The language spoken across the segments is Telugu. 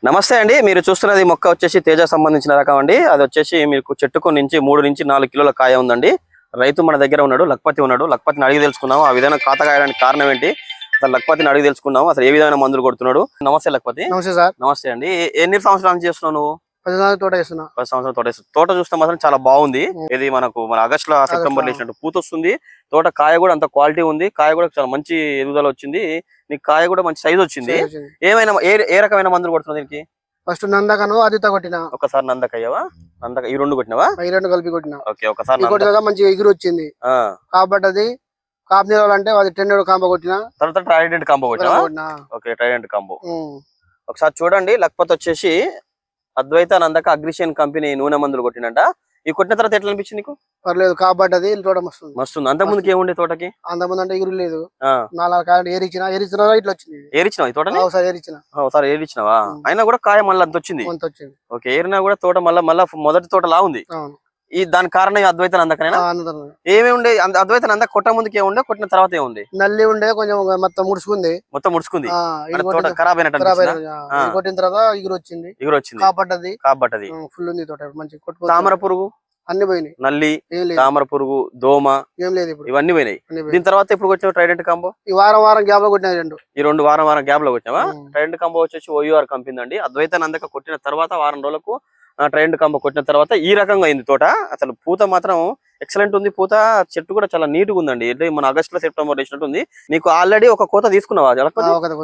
నమస్తే అండి. మీరు చూస్తున్నది మొక్క వచ్చేసి తేజ సంబంధించిన రకం అండి. అది వచ్చేసి మీకు చెట్టుకు నుంచి 3 నుంచి 4 కిలోల కాయ ఉందండి. రైతు మన దగ్గర ఉన్నాడు, లక్పతి ఉన్నాడు. లక్పతిని అడిగి తెలుసుకుందాం ఆ విధంగా ఖాతా కాయడానికి కారణం ఏంటి, అసలు లక్పతిని అడిగి తెలుసుకుందాం అసలు ఏ విధమైన మందులు కొడుతున్నాడు. నమస్తే లక్పతి. నమస్తే సార్. నమస్తే అండి. ఎన్ని సంవత్సరాల నుంచి చేస్తున్నావు నువ్వు? 10 సంవత్సరాల తోట చేస్తున్నా. 10 సంవత్సరాల తోట తోట చూస్తే మాత్రం చాలా బాగుంది. ఇది మన ఆగస్టు లో సెప్టెంబర్ లో వేసినట్టు పూత వస్తుంది. తోట కాయ కూడా అంత క్వాలిటీ ఉంది. కాయ కూడా చాలా మంచి ఎదుగుదల వచ్చింది. నీకు కాయ కూడా మంచి సైజ్ వచ్చింది. ఏమైనా ఏ రకమైన మందులు కొడుతున్నావు దీనికి? ఫస్ట్ నందకను అదిత కొట్టినా. ఒకసారి నందక అయ్యావా? నందక ఈ రెండు కొట్టినావా? ఈ రెండు కలిపి కొట్టినా. ఓకే, ఒకసారి కొట్టినాక మంచి ఎగురు వచ్చింది కాబట్టి అది కాపు నిలవాలంటే అది టెండర్ కాంబో కొట్టినా. తర్వాత ట్రైడెంట్ కాంబో కొట్టినావా? Okay, trident combo. ఒకసారి చూడండి, లక్పతి వచ్చేసి అద్వైత నందక అగ్రిషియన్ కంపెనీ నూనె మందులు కొట్టినంట. ఈ కొట్టిన తర్వాత ఎట్లా అనిపించింది నీకు? పర్లేదు కాబట్టి అది తోట మస్తుంది. మస్తుంది. అంత ముందుకి ఏముండే తోటకి? అంతకుముందు అంటే ఎగురు లేదు. 4 కాయలు ఏరిచ్చినా ఇట్లా వచ్చింది. ఏరిచ్చినావు ఈ తోటని? ఒకసారి ఏరిచ్చినావా? అయినా కూడా కాయ మళ్ళీ అంత వచ్చింది. ఓకే, ఏరినా కూడా తోట మళ్ళీ మొదటి తోట లా ఉంది. ఈ దాని కారణం అద్వైత నందకనేనా? ఏమేమి ఉండే అద్వైత నందక కొట్ట ముందుకి ఏముండే, కొట్టిన తర్వాత ఏముంది? నల్లి ఉండే, కొంచెం మొత్తం ముడుచుకుంది. తోట ఖరాబ్ అయినట్టు కొట్టిన తర్వాత ఎగురు వచ్చింది. కాబట్టి ఫుల్ ఉంది తోట. మంచి తామర పురుగు అన్ని పోయినాయి. నల్లి, తామర పురుగు, దోమ ఏం లేదు ఇప్పుడు, ఇవన్నీ పోయినాయి. దీని తర్వాత ఇప్పుడు కొట్టిన ట్రైడెంట్ కాంబో ఈ వారం గ్యాప్ లో కొట్టిన రెండు వారం గ్యాప్ లో కొట్టినావా? ట్రైడెంట్ కాంబో వచ్చేసి ఓయూఆర్ కంపెనీ అండి. అద్వైత నందక కొట్టిన తర్వాత వారం రోజులకు ట్రైడెంట్ కాంబో కొట్టిన తర్వాత ఈ రకంగా అయింది తోట. అసలు పూత మాత్రం ఎక్సలెంట్ ఉంది. పూత చెట్టు కూడా చాలా నీట్ గా ఉందండి. అంటే మన ఆగస్ట్ లో సెప్టెంబర్ వేసినట్టు ఉంది. నీకు ఆల్రెడీ ఒక కోత తీసుకున్నావా?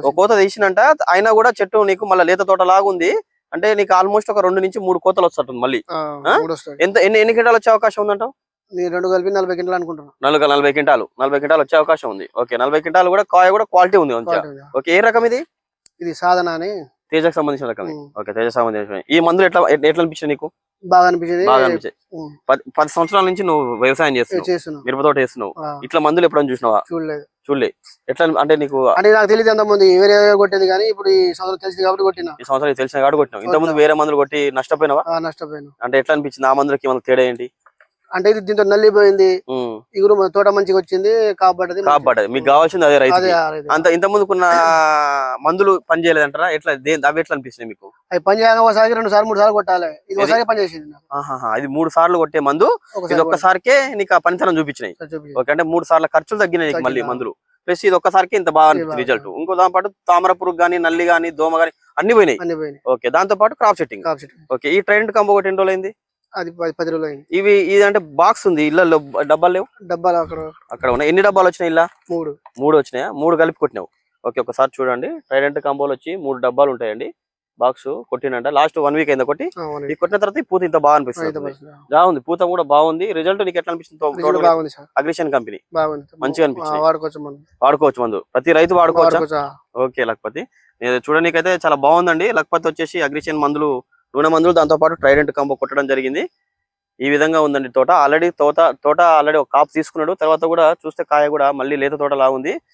ఒక కోత తీసినంట. అయినా కూడా చెట్టు నీకు మళ్ళీ లేత తోట లాగా ఉంది. అంటే నీకు ఆల్మోస్ట్ ఒక 2 నుంచి 3 కోతలు వస్తుంది మళ్ళీ. ఎన్ని క్వింటాలు వచ్చే అవకాశం ఉందంటావు? 2 కలిపి 40 క్వింటాలు అనుకుంటున్నాను. 40 క్వింటాలు వచ్చే అవకాశం ఉంది. ఓకే, 40 క్వింటాలు కూడా కాయ కూడా క్వాలిటీ ఉంది. ఓకే, ఏ రకం ఇది? ఇది సాధన అని తేజకు సంబంధించిన రకం. ఓకే, తేజ సంబంధించిన. ఈ మందులు ఎట్లా అనిపించింది నీకు? బాగా అనిపించింది. 10 సంవత్సరాల నుంచి నువ్వు వ్యవసాయం చేస్తున్నావు, మిరప తోట చేస్తున్నావు. ఇట్లా మందులు ఎప్పుడైనా చూసినావా? చూడలే. ఎట్లా అంటే నీకు అంటే నాకు తెలియదు అంతకుముందు వేరే కొట్టేది, కానీ ఇప్పుడు ఈ సంవత్సరం తెలిసింది కాబట్టి కొట్టినా. ఈ సంవత్సరం తెలిసిన కాబట్టి కొట్టినావు. ఇంత ముందు వేరే మందులు కొట్టి నష్టపోయినావా? నష్టపోయాను. అంటే ఎట్లా అనిపించింది? ఆ మందులకి మనకు తేడా ఏంటి? అంటే ఇది దీంతో నల్లిపోయింది, ఇగురు తోట మంచిగా వచ్చింది. కాబట్టి మీకు కావాల్సింది అదే రైతు. అంత ఇంత ముందుకున్న మందులు పని చేయలేదంటారా? ఎట్లా అవి ఎట్లా అనిపిస్తుంది మీకు? అవి పని చేయాలి. ఒకసారి 2 సార్లు 3 సార్లు కొట్టాలి. ఇది ఒకసారి పని చేసింది. ఇది 3 సార్లు కొట్టే మందు ఇది ఒక్కసారికే నీకు ఆ పనితనం చూపించినాయి. ఓకే, అంటే 3 సార్లు ఖర్చులు తగ్గినాయి మళ్ళీ మందులు. ప్లస్ ఇది ఒక్కసారికి ఇంత బాగా అనిపిస్తుంది రిజల్ట్. ఇంకో దాని పాటు తామర పురుగు గానీ, నల్లి గానీ, దోమ గానీ అన్ని పోయినాయి. ఓకే, దాంతో పాటు క్రాప్ సెట్టింగ్. ఓకే, ఈ ట్రైడెంట్ కాంబో ఒకటి ఎన్ని రోజులు అయింది? అది 10 రోజులు అయింది. ఇది అంటే బాక్స్ ఉంది, ఇళ్ళలో డబ్బాలు లేవు? డబ్బాలు అక్కడ ఉన్నాయి. ఎన్ని డబ్బాలు వచ్చినాయి? ఇలా 3 వచ్చినాయా? 3 కలిపి కొట్టినావు. ఓకే, ఒకసారి చూడండి. ట్రైడెంట్ కాంబోలు వచ్చి 3 డబ్బాలు ఉంటాయండి. బాక్స్ కొట్టినంట లాస్ట్ 1 వీక్ అయిందా కొట్టి? ఈ కొట్టిన తర్వాత పూత ఇంత బాగా అనిపిస్తుంది. బాగుంది, పూత కూడా బాగుంది. రిజల్ట్ నీకు ఎట్లా అనిపిస్తుంది? అగ్రిషన్ కంపెనీ మంచిగా అనిపిస్తుంది. వాడుకోవచ్చు మందు, ప్రతి రైతు వాడుకోవచ్చు. ఓకే లక్పతి, చూడడానికైతే చాలా బాగుందండి. లక్పతి వచ్చేసి అగ్రిషన్ మందులు, నూనె మందులు, దాంతో పాటు ట్రైడెంట్ కాంబో కొట్టడం జరిగింది. ఈ విధంగా ఉందండి తోట. ఆల్రెడీ తోట ఒక కాపు తీసుకున్నాడు. తర్వాత కూడా చూస్తే కాయ కూడా మళ్ళీ లేత తోట లా ఉంది.